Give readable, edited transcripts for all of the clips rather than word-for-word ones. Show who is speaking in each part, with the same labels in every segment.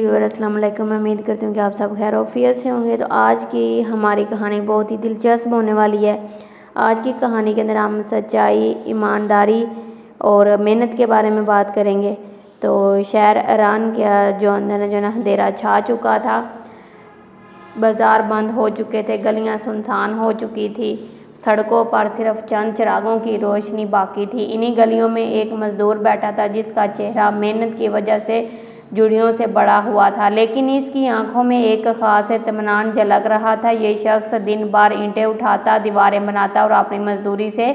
Speaker 1: السلام علیکم، میں امید کرتی ہوں کہ آپ سب خیر وعافیت سے ہوں گے۔ تو آج کی ہماری کہانی بہت ہی دلچسپ ہونے والی ہے۔ آج کی کہانی کے اندر ہم سچائی، ایمانداری اور محنت کے بارے میں بات کریں گے۔ تو شہر ایران کے جو اندھیرا چھا چکا تھا، بازار بند ہو چکے تھے، گلیاں سنسان ہو چکی تھی، سڑکوں پر صرف چند چراغوں کی روشنی باقی تھی۔ انہی گلیوں میں ایک مزدور بیٹھا تھا جس کا چہرہ محنت کی وجہ سے جھریوں سے بڑا ہوا تھا، لیکن اس کی آنکھوں میں ایک خاص اطمینان جھلک رہا تھا۔ یہ شخص دن بھر اینٹیں اٹھاتا، دیواریں بناتا اور اپنی مزدوری سے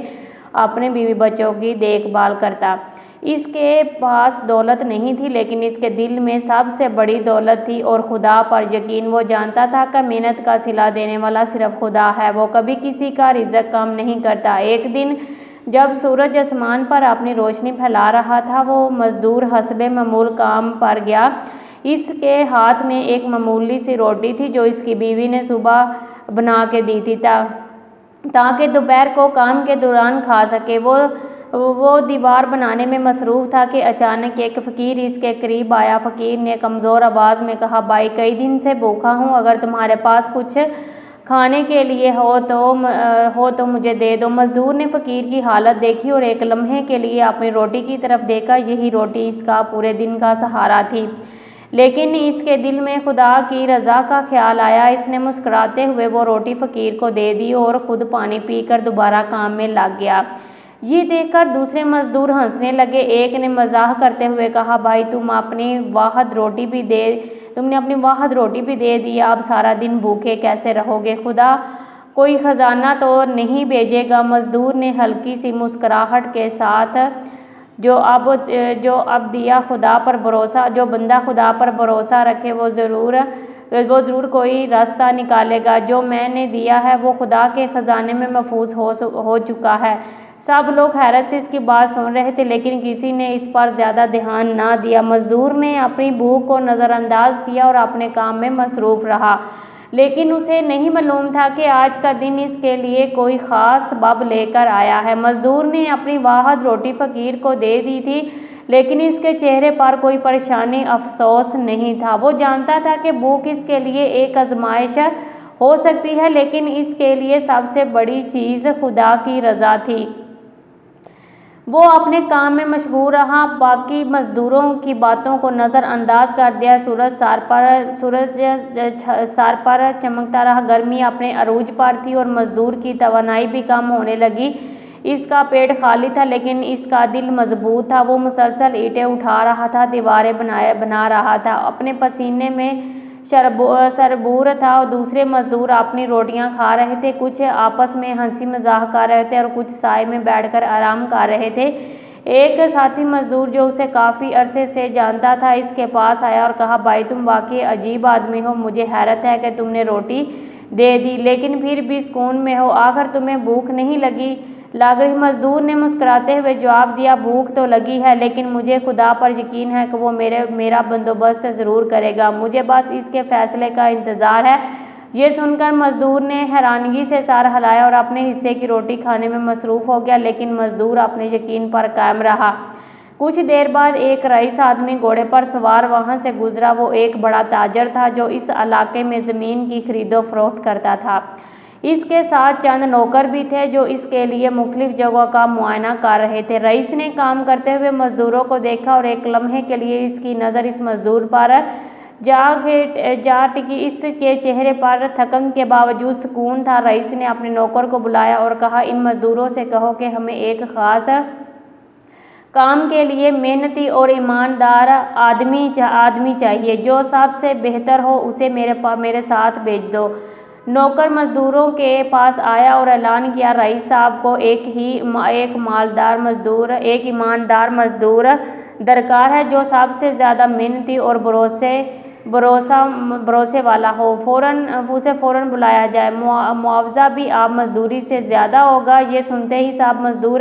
Speaker 1: اپنے بیوی بچوں کی دیکھ بھال کرتا۔ اس کے پاس دولت نہیں تھی، لیکن اس کے دل میں سب سے بڑی دولت تھی اور خدا پر یقین۔ وہ جانتا تھا کہ محنت کا صلہ دینے والا صرف خدا ہے، وہ کبھی کسی کا رزق کم نہیں کرتا۔ ایک دن جب سورج آسمان پر اپنی روشنی پھیلا رہا تھا، وہ مزدور حسب معمول کام پر گیا۔ اس کے ہاتھ میں ایک معمولی سی روٹی تھی جو اس کی بیوی نے صبح بنا کے دی تھی تاکہ دوپہر کو کام کے دوران کھا سکے۔ وہ دیوار بنانے میں مصروف تھا کہ اچانک ایک فقیر اس کے قریب آیا۔ فقیر نے کمزور آواز میں کہا، بھائی کئی دن سے بھوکا ہوں، اگر تمہارے پاس کچھ کھانے کے لیے ہو تو مجھے دے دو۔ مزدور نے فقیر کی حالت دیکھی اور ایک لمحے کے لیے اپنی روٹی کی طرف دیکھا۔ یہی روٹی اس کا پورے دن کا سہارا تھی، لیکن اس کے دل میں خدا کی رضا کا خیال آیا۔ اس نے مسکراتے ہوئے وہ روٹی فقیر کو دے دی اور خود پانی پی کر دوبارہ کام میں لگ گیا۔ یہ دیکھ کر دوسرے مزدور ہنسنے لگے۔ ایک نے مزاح کرتے ہوئے کہا، بھائی تم نے اپنی واحد روٹی بھی دے دی، اب سارا دن بھوکے کیسے رہو گے؟ خدا کوئی خزانہ تو نہیں بھیجے گا؟ مزدور نے ہلکی سی مسکراہٹ کے ساتھ جو بندہ خدا پر بھروسہ رکھے وہ ضرور کوئی راستہ نکالے گا۔ جو میں نے دیا ہے وہ خدا کے خزانے میں محفوظ ہو چکا ہے۔ سب لوگ حیرت سے اس کی بات سن رہے تھے، لیکن کسی نے اس پر زیادہ دھیان نہ دیا۔ مزدور نے اپنی بھوک کو نظر انداز کیا اور اپنے کام میں مصروف رہا، لیکن اسے نہیں معلوم تھا کہ آج کا دن اس کے لیے کوئی خاص سبب لے کر آیا ہے۔ مزدور نے اپنی واحد روٹی فقیر کو دے دی تھی، لیکن اس کے چہرے پر کوئی پریشانی، افسوس نہیں تھا۔ وہ جانتا تھا کہ بھوک اس کے لیے ایک آزمائش ہو سکتی ہے، لیکن اس کے لیے سب سے بڑی چیز خدا کی رضا تھی۔ وہ اپنے کام میں مشغول رہا، باقی مزدوروں کی باتوں کو نظر انداز کر دیا۔ سورج سر پر چمکتا رہا، گرمی اپنے عروج پر تھی اور مزدور کی توانائی بھی کم ہونے لگی۔ اس کا پیٹ خالی تھا، لیکن اس کا دل مضبوط تھا۔ وہ مسلسل اینٹیں اٹھا رہا تھا، دیواریں بنا رہا تھا، اپنے پسینے میں سربور تھا۔ دوسرے مزدور اپنی روٹیاں کھا رہے تھے، کچھ آپس میں ہنسی مذاق کر رہے تھے اور کچھ سائے میں بیٹھ کر آرام کر رہے تھے۔ ایک ساتھی مزدور جو اسے کافی عرصے سے جانتا تھا اس کے پاس آیا اور کہا، بھائی تم واقعی عجیب آدمی ہو، مجھے حیرت ہے کہ تم نے روٹی دے دی لیکن پھر بھی سکون میں ہو، آخر تمہیں بھوک نہیں لگ رہی؟ مزدور نے مسکراتے ہوئے جواب دیا، بھوک تو لگی ہے، لیکن مجھے خدا پر یقین ہے کہ وہ میرا بندوبست ضرور کرے گا، مجھے بس اس کے فیصلے کا انتظار ہے۔ یہ سن کر مزدور نے حیرانگی سے سر ہلایا اور اپنے حصے کی روٹی کھانے میں مصروف ہو گیا، لیکن مزدور اپنے یقین پر قائم رہا۔ کچھ دیر بعد ایک رئیس آدمی گھوڑے پر سوار وہاں سے گزرا۔ وہ ایک بڑا تاجر تھا جو اس علاقے میں زمین کی خرید و فروخت کرتا تھا۔ اس کے ساتھ چند نوکر بھی تھے جو اس کے لیے مختلف جگہوں کا معائنہ کر رہے تھے۔ رئیس نے کام کرتے ہوئے مزدوروں کو دیکھا اور ایک لمحے کے لیے اس کی نظر اس مزدور پر جا ٹکی۔ اس کے چہرے پر تھکن کے باوجود سکون تھا۔ رئیس نے اپنے نوکر کو بلایا اور کہا، ان مزدوروں سے کہو کہ ہمیں ایک خاص کام کے لیے محنتی اور ایماندار آدمی چاہیے، جو سب سے بہتر ہو اسے میرے ساتھ بھیج دو۔ نوکر مزدوروں کے پاس آیا اور اعلان کیا، رئیس صاحب کو ایک ایماندار مزدور درکار ہے جو سب سے زیادہ محنتی اور بھروسے والا ہو، اسے فوراً بلایا جائے، معاوضہ بھی آپ مزدوری سے زیادہ ہوگا۔ یہ سنتے ہی سب مزدور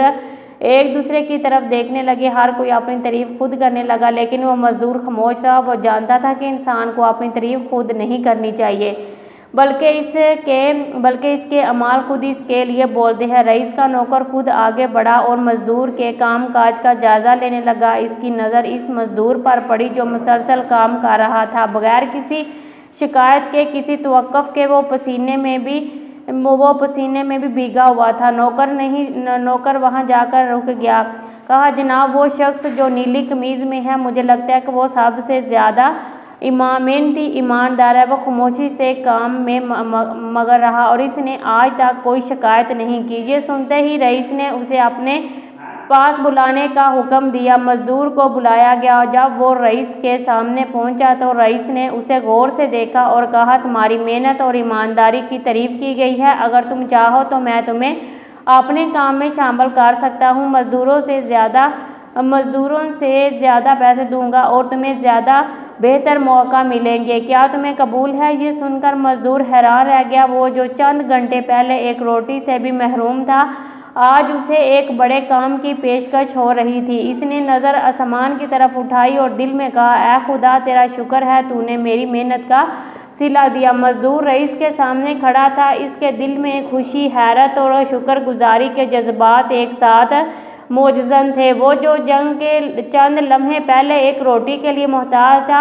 Speaker 1: ایک دوسرے کی طرف دیکھنے لگے، ہر کوئی اپنی تعریف خود کرنے لگا، لیکن وہ مزدور خاموش رہا۔ وہ جانتا تھا کہ انسان کو اپنی تعریف خود نہیں کرنی چاہیے، बल्कि इसके अमाल खुद इसके लिए बोलते हैं। रईस का नौकर खुद आगे बढ़ा और मजदूर के काम काज का जायजा लेने लगा। इसकी नज़र इस मजदूर पर पड़ी जो मुसलसल काम कर रहा था, बगैर किसी शिकायत के, किसी तवक्कुफ के। वो पसीने में भी भीगा हुआ था। नौकर वहाँ जाकर रुक गया। कहा, जनाब, वो शख्स जो नीली कमीज़ में है, मुझे लगता है कि वो सबसे ज़्यादा मेहनती ईमानदार है। वो खामोशी से काम में मगन रहा और इसने आज तक कोई शिकायत नहीं की। ये सुनते ही रईस ने उसे अपने पास बुलाने का हुक्म दिया। मजदूर को बुलाया गया और जब वो रईस के सामने पहुंचा तो रईस ने उसे गौर से देखा और कहा, तुम्हारी मेहनत और ईमानदारी की तारीफ की गई है। अगर तुम चाहो तो मैं तुम्हें अपने काम में शामिल कर सकता हूँ। मजदूरों से ज़्यादा पैसे दूंगा और तुम्हें ज़्यादा बेहतर मौका मिलेंगे। क्या तुम्हें कबूल है? ये सुनकर मजदूर हैरान रह गया। वो जो चंद घंटे पहले एक रोटी से भी महरूम था, आज उसे एक बड़े काम की पेशकश हो रही थी। इसने नज़र आसमान की तरफ उठाई और दिल में कहा, ऐ खुदा, तेरा शुक्र है, तूने मेरी मेहनत का सिला दिया। मजदूर रईस के सामने खड़ा था। इसके दिल में खुशी, हैरत और शुक्रगुजारी के जज्बात एक साथ मौजूद थे। वो जो जंग के चंद लम्हे पहले एक रोटी के लिए मोहताज था,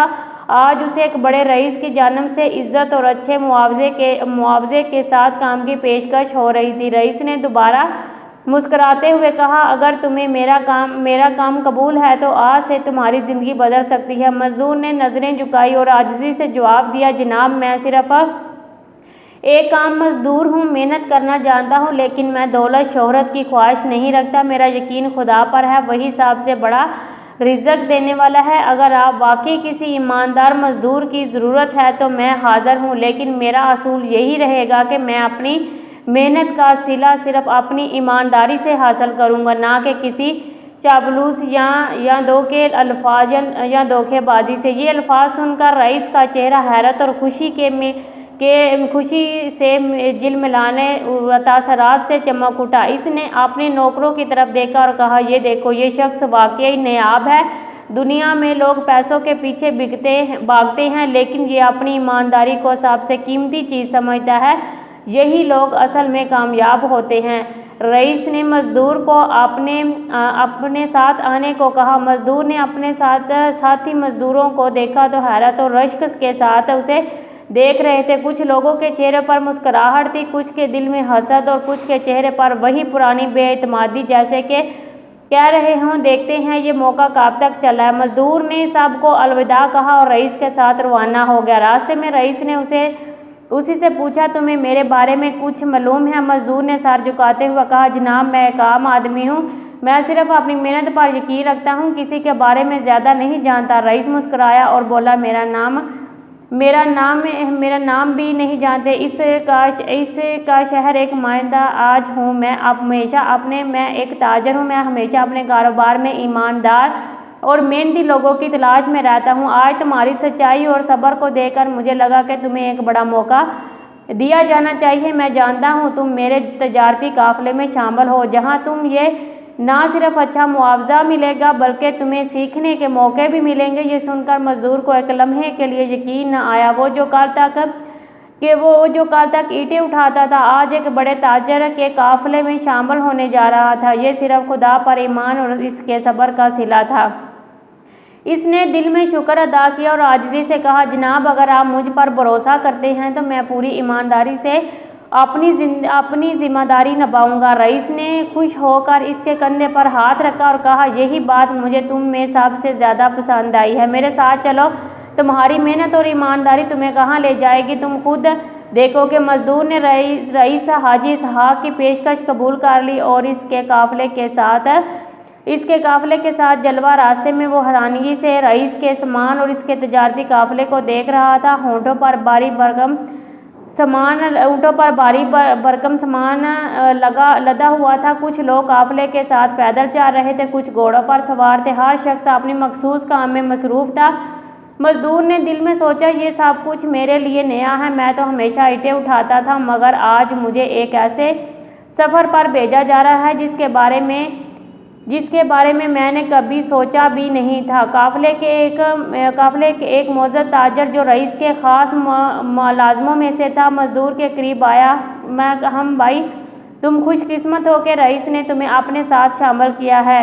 Speaker 1: आज उसे एक बड़े रईस की जानिब से इज्जत और अच्छे मुआवजे के साथ काम की पेशकश हो रही थी। रईस ने दोबारा मुस्कुराते हुए कहा, अगर तुम्हें मेरा काम कबूल है तो आज से तुम्हारी ज़िंदगी बदल सकती है। मजदूर ने नज़रें झुकाई और आजिज़ी से जवाब दिया, जनाब, मैं सिर्फ एक आम मजदूर हूँ, मेहनत करना जानता हूँ, लेकिन मैं दौलत शोहरत की ख्वाहिश नहीं रखता। मेरा यकीन खुदा पर है, वही सबसे बड़ा रिज़्क देने वाला है। अगर आप वाकई किसी ईमानदार मजदूर की ज़रूरत है तो मैं हाज़िर हूँ, लेकिन मेरा असूल यही रहेगा कि मैं अपनी मेहनत का सिला सिर्फ अपनी ईमानदारी से हासिल करूँगा, ना कि किसी चापलूस या धोखेबाजी से। ये अल्फाज सुनकर रईस का चेहरा हैरत और खुशी से झिलमिलाने तासरात से चमक उठा। इसने अपने नौकरों की तरफ देखा और कहा, ये देखो, ये शख्स वाकई नायाब है। दुनिया में लोग पैसों के पीछे भागते हैं, लेकिन ये अपनी ईमानदारी को सबसे कीमती चीज़ समझता है। यही लोग असल में कामयाब होते हैं। रईस ने मजदूर को अपने साथ आने को कहा। मजदूर ने अपने साथी मजदूरों को देखा तो हैरत और रश्क के साथ उसे देख रहे थे। कुछ लोगों के चेहरे पर मुस्कुराहट थी, कुछ के दिल में हसद और कुछ के चेहरे पर वही पुरानी बेइतमादी, जैसे कि कह रहे हों, देखते हैं ये मौका कब तक चला है। मजदूर ने सबको अलविदा कहा और रईस के साथ रवाना हो गया। रास्ते में रईस ने उसी से पूछा, तुम्हें मेरे बारे में कुछ मालूम है? मजदूर ने सर झुकाते हुए कहा, जनाब, मैं एक आम आदमी हूँ, मैं सिर्फ अपनी मेहनत पर यकीन रखता हूँ, किसी के बारे में ज़्यादा नहीं जानता। रईस मुस्कुराया और बोला, मेरा नाम भी नहीं जानते। इसका शहर एक माइंदा आज हूँ। मैं एक ताजर हूँ। मैं हमेशा अपने कारोबार में ईमानदार और मेहनती लोगों की तलाश में रहता हूँ। आज तुम्हारी सच्चाई और सब्र को देखकर मुझे लगा कि तुम्हें एक बड़ा मौका दिया जाना चाहिए। मैं जानता हूँ तुम मेरे तजारती काफिले में शामिल हो, जहाँ तुम ये ना सिर्फ अच्छा मुआवजा मिलेगा बल्कि तुम्हें सीखने के मौके भी मिलेंगे। ये सुनकर मजदूर को एक लम्हे के लिए यकीन न आया। वो जो कल तक ईंटें उठाता था, आज एक बड़े ताजर के काफिले में शामिल होने जा रहा था। ये सिर्फ खुदा पर ईमान और इसके सब्र का सिला था। इसने दिल में शुक्र अदा किया और आजिज़ी से कहा, जनाब, अगर आप मुझ पर भरोसा करते हैं तो मैं पूरी ईमानदारी से अपनी जिम्मेदारी निभाऊंगा। रईस ने खुश होकर इसके कंधे पर हाथ रखा और कहा, यही बात मुझे तुम में सबसे ज़्यादा पसंद आई है। मेरे साथ चलो, तुम्हारी मेहनत और ईमानदारी तुम्हें कहाँ ले जाएगी, तुम खुद देखोगे। मजदूर ने रईस हाजी इसहाक की पेशकश कबूल कर ली और इसके काफिले के साथ जलवा। रास्ते में वो हैरानगी से रईस के सामान और इसके तजारती काफिले को देख रहा था। ऊँटों पर भारी भरकम सामान लदा हुआ था। कुछ लोग काफिले के साथ पैदल चल रहे थे, कुछ घोड़ों पर सवार थे। हर शख्स अपने मखसूस काम में मसरूफ़ था। मजदूर ने दिल में सोचा, ये सब कुछ मेरे लिए नया है। मैं तो हमेशा ईंटें उठाता था, मगर आज मुझे एक ऐसे सफ़र पर भेजा जा रहा है जिसके बारे में जिसके बारे में मैंने कभी सोचा भी नहीं था। काफ़िले के एक मोअज़्ज़ज़ ताजर जो रईस के ख़ास मुलाज़िमों में से था, मज़दूर के करीब आया। हम भाई, तुम खुशकिस्मत हो कि रईस ने तुम्हें अपने साथ शामिल किया है।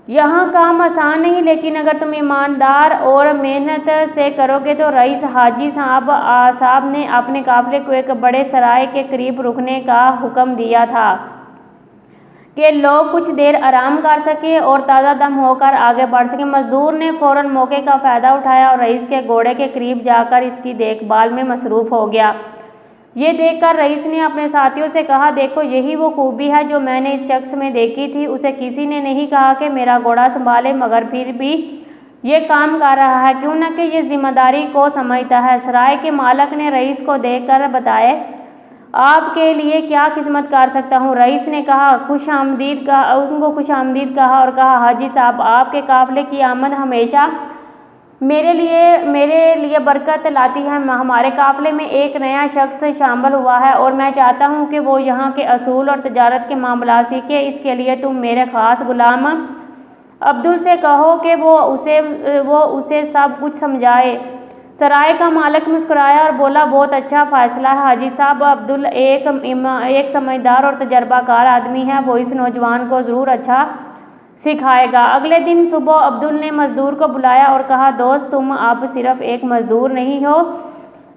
Speaker 1: यहाँ काम आसान नहीं, लेकिन अगर तुम ईमानदार और मेहनत से करोगे तो रईस हाजी साहब ने अपने काफ़िले को एक बड़े सराय के करीब रुकने का हुक्म दिया था कि लोग कुछ देर आराम कर सके और ताज़ा दम होकर आगे बढ़ सके। मज़दूर ने फ़ौरन मौके का फ़ायदा उठाया और रईस के घोड़े के करीब जाकर इसकी देखभाल में मसरूफ़ हो गया। ये देखकर रईस ने अपने साथियों से कहा, देखो, यही वो खूबी है जो मैंने इस शख्स में देखी थी। उसे किसी ने नहीं कहा कि मेरा घोड़ा संभाले, मगर फिर भी ये काम कर रहा है, क्यों न कि ये जिम्मेदारी को समझता है। सराय के मालिक ने रईस को देखकर बताए, आपके लिए क्या खिदमत कर सकता हूँ। रईस ने उनको खुशामदीद कहा और कहा, हाजी साहब, आपके काफ़िले की आमद हमेशा मेरे लिए बरकत लाती है। हमारे काफ़िले में एक नया शख्स शामिल हुआ है और मैं चाहता हूँ कि वो यहाँ के असूल और तजारत के मामला सीखे। इसके लिए तुम मेरे ख़ास गुलाम अब्दुल से कहो कि वो उसे सब कुछ समझाए। सराय का मालिक मुस्कुराया और बोला, बहुत अच्छा फ़ैसला है हाजी साहब। अब्दुल एक समझदार और तजर्बाकार आदमी है, वो इस नौजवान को ज़रूर अच्छा सिखाएगा। अगले दिन सुबह अब्दुल ने मज़दूर को बुलाया और कहा, दोस्त, तुम अब सिर्फ एक मज़दूर नहीं हो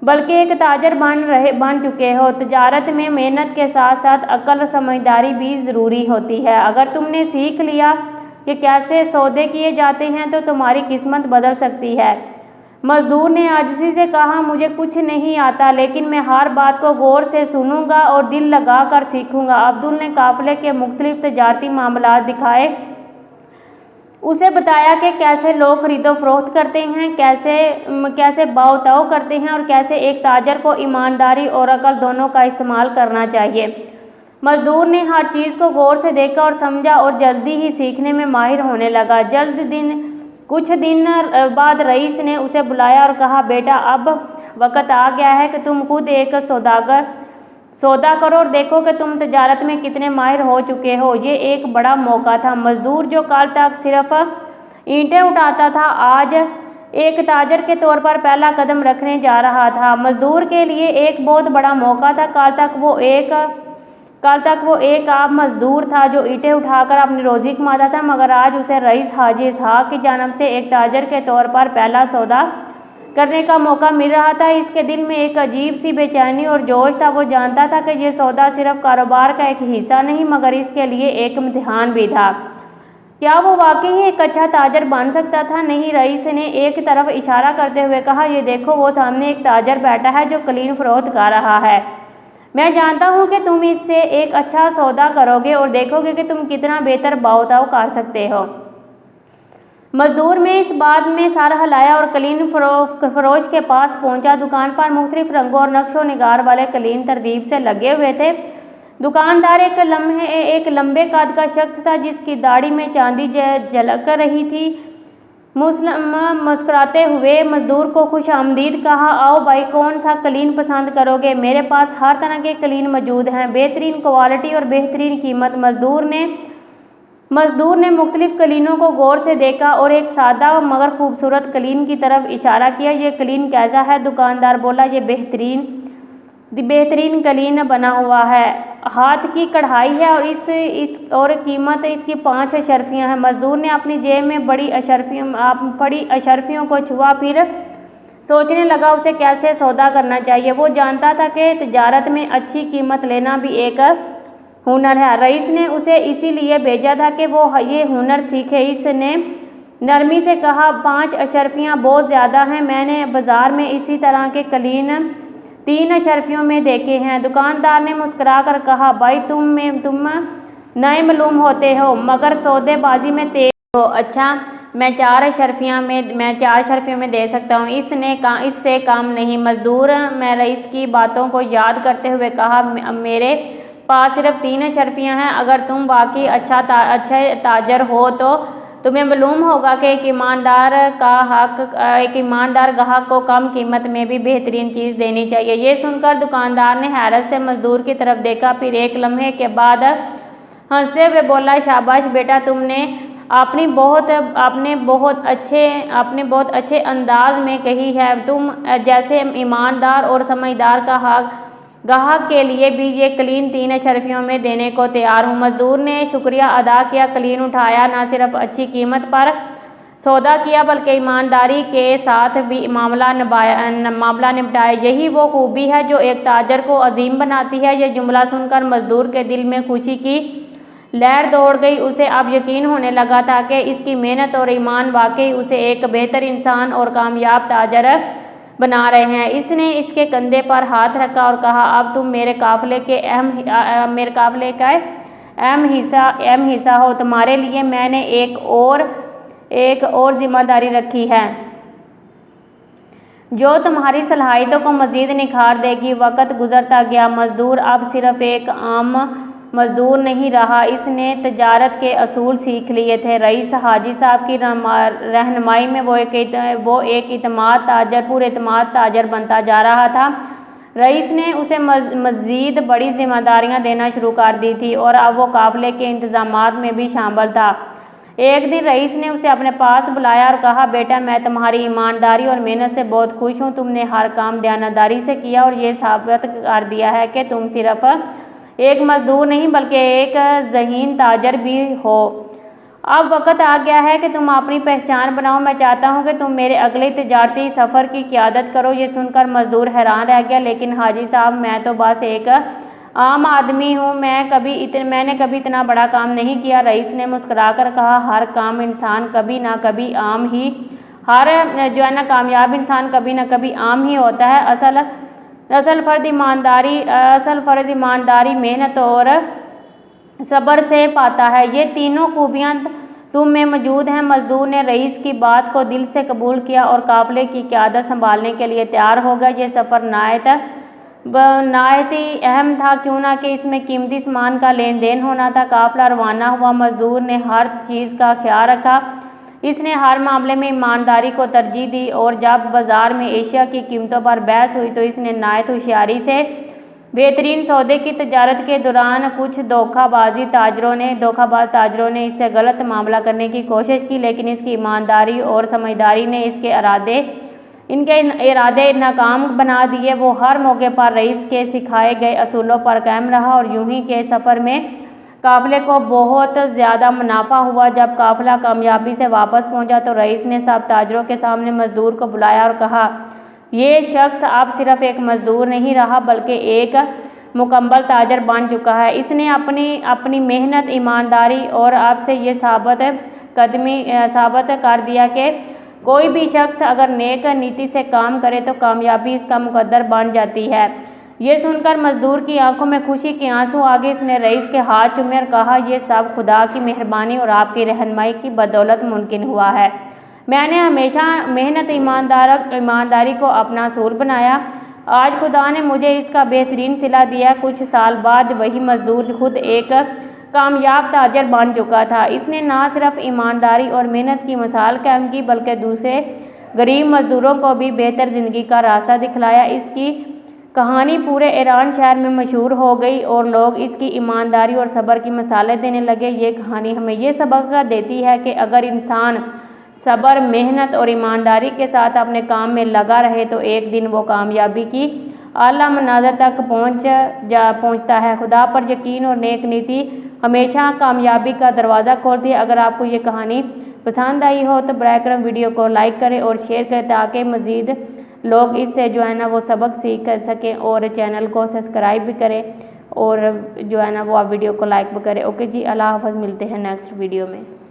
Speaker 1: बल्कि एक ताजर बन चुके हो। तजारत में मेहनत के साथ साथ अक्ल समझदारी भी ज़रूरी होती है। अगर तुमने सीख लिया कि कैसे सौदे किए जाते हैं तो तुम्हारी किस्मत बदल सकती है। मज़दूर ने आजिज़ी से कहा, मुझे कुछ नहीं आता, लेकिन मैं हर बात को गौर से सुनूंगा और दिल लगा कर सीखूंगा। अब्दुल ने काफ़िले के मुख्तलिफ तजारती मामलात दिखाए, उसे बताया कि कैसे लोग खरीदो फरोख्त करते हैं, कैसे भाव ताव करते हैं और कैसे एक ताजर को ईमानदारी और अकल दोनों का इस्तेमाल करना चाहिए। मज़दूर ने हर चीज़ को गौर से देखा और समझा और जल्दी ही सीखने में माहिर होने लगा। कुछ दिन बाद रईस ने उसे बुलाया और कहा, बेटा, अब वक्त आ गया है कि तुम खुद एक सौदा करो और देखो कि तुम तजारत में कितने माहिर हो चुके हो। ये एक बड़ा मौका था। मज़दूर जो कल तक सिर्फ ईंटें उठाता था, आज एक ताजर के तौर पर पहला कदम रखने जा रहा था। मज़दूर के लिए एक बहुत बड़ा मौका था। कल तक वो एक आम मज़दूर था जो ईंटें उठाकर अपनी रोज़ी कमाता था, मगर आज उसे रईस हाजी इसहाक की जानिब से एक ताजर के तौर पर पहला सौदा करने का मौका मिल रहा था। इसके दिल में एक अजीब सी बेचैनी और जोश था। वो जानता था कि ये सौदा सिर्फ कारोबार का एक हिस्सा नहीं, मगर इसके लिए एक इम्तिहान भी था। क्या वो वाकई एक अच्छा ताजर बन सकता था? नहीं। रईस ने एक तरफ इशारा करते हुए कहा, ये देखो, वो सामने एक ताजर बैठा है जो कलीन फरोख्त कर रहा है। मैं जानता हूँ कि तुम इससे एक अच्छा सौदा करोगे और देखोगे कि तुम कितना बेहतर भाव ताव कर सकते हो। मज़दूर में इस बात में सर हिलाया और कलीन फरोश के पास पहुंचा। दुकान पर मुख्तलिफ रंगों और नक्शो निगार वाले कलीन तरतीब से लगे हुए थे। दुकानदार एक लंबे कद का शख्स था जिसकी दाढ़ी में चांदी झलक रही थी। मुस्कुराते हुए मज़दूर को खुश आमदीद कहा, आओ भाई, कौन सा कलीन पसंद करोगे? मेरे पास हर तरह के कलीन मौजूद हैं, बेहतरीन क्वालिटी और बेहतरीन कीमत। मज़दूर ने मुख्तलिफ कलीनों को गौर से देखा और एक सादा मगर खूबसूरत कलीन की तरफ इशारा किया। ये कलीन कैसा है? दुकानदार बोला, ये बेहतरीन कलीन बना हुआ है, हाथ की कढ़ाई है और कीमत इसकी 5 अशरफियाँ हैं। मज़दूर ने अपनी जेब में बड़ी अशरफियों को छुआ, फिर सोचने लगा उसे कैसे सौदा करना चाहिए। वो जानता था कि तजारत में अच्छी कीमत लेना भी एक हुनर है। रईस ने उसे इसीलिए भेजा था कि वो ये हुनर सीखे। इसने नरमी से कहा, 5 अशरफियाँ बहुत ज़्यादा हैं, मैंने बाज़ार में इसी तरह के कलीन 3 अशरफियों में देखे हैं। दुकानदार ने मुस्कुरा कर कहा, भाई, तुम नए मालूम होते हो मगर सौदेबाजी में तेज हो। अच्छा, मैं 4 अशरफियों में दे सकता हूँ, इससे काम नहीं। मज़दूर में रईस की बातों को याद करते हुए कहा, मेरे पास सिर्फ 3 अशरफियाँ हैं। अगर तुम वाकई अच्छे ताजर हो तो तुम्हें मालूम होगा कि एक ईमानदार ग्राहक को कम कीमत में भी बेहतरीन चीज़ देनी चाहिए। ये सुनकर दुकानदार ने हैरत से मज़दूर की तरफ देखा, फिर एक लम्हे के बाद हंसते हुए बोला, शाबाश बेटा, तुमने आपने बहुत अच्छे अंदाज में कही है। तुम जैसे ईमानदार और समझदार गाहक के लिए भी ये कलीन 3 अशरफियों में देने को तैयार हूँ। मजदूर ने शुक्रिया अदा किया, कलीन उठाया, न सिर्फ अच्छी कीमत पर सौदा किया बल्कि ईमानदारी के साथ भी मामला निपटाया। यही वो खूबी है जो एक ताजर को अजीम बनाती है। यह जुमला सुनकर मजदूर के दिल में खुशी की लहर दौड़ गई। उसे अब यकीन होने लगा था कि इसकी मेहनत और ईमान वाकई उसे एक बेहतर इंसान और कामयाब ताजर बना रहे हैं। इसने इसके कंधे पर हाथ रखा और कहा, अब तुम मेरे काफिले का अहम हिस्सा हो। तुम्हारे लिए मैंने एक और जिम्मेदारी रखी है जो तुम्हारी सलाहियतों को मजीद निखार देगी। वक्त गुजरता गया। मजदूर अब सिर्फ एक आम मजदूर नहीं रहा, इसने तजारत के असूल सीख लिए थे। रईस हाजी साहब की रहनुमाई में वो एक पुरएतमाद ताजर बनता जा रहा था। रईस ने उसे मज़ीद बड़ी जिम्मेदारियां देना शुरू कर दी थी और अब वो काफिले के इंतजामात में भी शामिल था। एक दिन रईस ने उसे अपने पास बुलाया और कहा, बेटा, मैं तुम्हारी ईमानदारी और मेहनत से बहुत खुश हूँ। तुमने हर काम दयानतदारी से किया और ये साबित कर दिया है कि तुम सिर्फ एक मजदूर नहीं बल्कि एक ज़हीन ताजर भी हो। अब वक्त आ गया है कि तुम अपनी पहचान बनाओ। मैं चाहता हूँ कि तुम मेरे अगले तजारती सफ़र की क़यादत करो। ये सुनकर मजदूर हैरान रह गया, लेकिन हाजी साहब, मैं तो बस एक आम आदमी हूँ, मैंने कभी इतना बड़ा काम नहीं किया। रईस ने मुस्कुराकर कहा, हर काम इंसान कभी ना कभी आम ही कामयाब इंसान कभी ना कभी आम ही होता है। असल फ़र्ज ईमानदारी, मेहनत और सब्र से पाता है। ये तीनों खूबियाँ तुम में मौजूद हैं। मजदूर ने रईस की बात को दिल से कबूल किया और काफिले की क़यादत संभालने के लिए तैयार हो गया। ये सफ़र नायत ही अहम था, क्यों ना कि इसमें कीमती सामान का लेन देन होना था। काफिला रवाना हुआ। मजदूर ने हर चीज़ का ख्याल रखा। इसने हर मामले में ईमानदारी को तरजीह दी और जब बाज़ार में एशिया की कीमतों पर बहस हुई तो इसने नायत होशियारी से बेहतरीन सौदे की तजारत के दौरान कुछ धोखाबाज ताजरों ने इससे गलत मामला करने की कोशिश की, लेकिन इसकी ईमानदारी और समझदारी ने इनके इरादे नाकाम बना दिए। वो हर मौके पर रईस के सिखाए गए असूलों पर कायम रहा और यूं ही के सफ़र में काफिले को बहुत ज़्यादा मुनाफा हुआ। जब काफिला कामयाबी से वापस पहुंचा तो रईस ने सब ताजरों के सामने मजदूर को बुलाया और कहा, ये शख्स अब सिर्फ एक मजदूर नहीं रहा बल्कि एक मुकम्मल ताजर बन चुका है। इसने अपनी मेहनत, ईमानदारी और आपसे ये साबित कर दिया कि कोई भी शख्स अगर नेक नीति से काम करे तो कामयाबी इसका मुकद्दर बन जाती है। ये सुनकर मजदूर की आंखों में खुशी के आंसू आ गए। इसने रईस के हाथ चूमे और कहा, यह सब खुदा की मेहरबानी और आपकी रहनुमाई की बदौलत मुमकिन हुआ है। मैंने हमेशा मेहनत, ईमानदारी को अपना असूल बनाया। आज खुदा ने मुझे इसका बेहतरीन सिला दिया। कुछ साल बाद वही मजदूर खुद एक कामयाब ताजर बन चुका था। इसने न सिर्फ ईमानदारी और मेहनत की मिसाल कायम की बल्कि दूसरे गरीब मजदूरों को भी बेहतर ज़िंदगी का रास्ता दिखलाया। इसकी कहानी पूरे ईरान शहर में मशहूर हो गई और लोग इसकी ईमानदारी और सब्र की मिसालें देने लगे। ये कहानी हमें ये सबक देती है कि अगर इंसान सब्र, मेहनत और ईमानदारी के साथ अपने काम में लगा रहे तो एक दिन वो कामयाबी की आला मनाज़िल तक पहुँचता है। खुदा पर यकीन और नेक नीति हमेशा कामयाबी का दरवाज़ा खोलती है। अगर आपको ये कहानी पसंद आई हो तो बराए करम वीडियो को लाइक करें और शेयर करें ताकि मज़ीद लोग इससे जो है ना वो सबक सीख कर सकें, और चैनल को सब्सक्राइब भी करें और जो है ना वो आप वीडियो को लाइक भी करें। ओके जी, अल्लाह हाफ़िज़, मिलते हैं नेक्स्ट वीडियो में।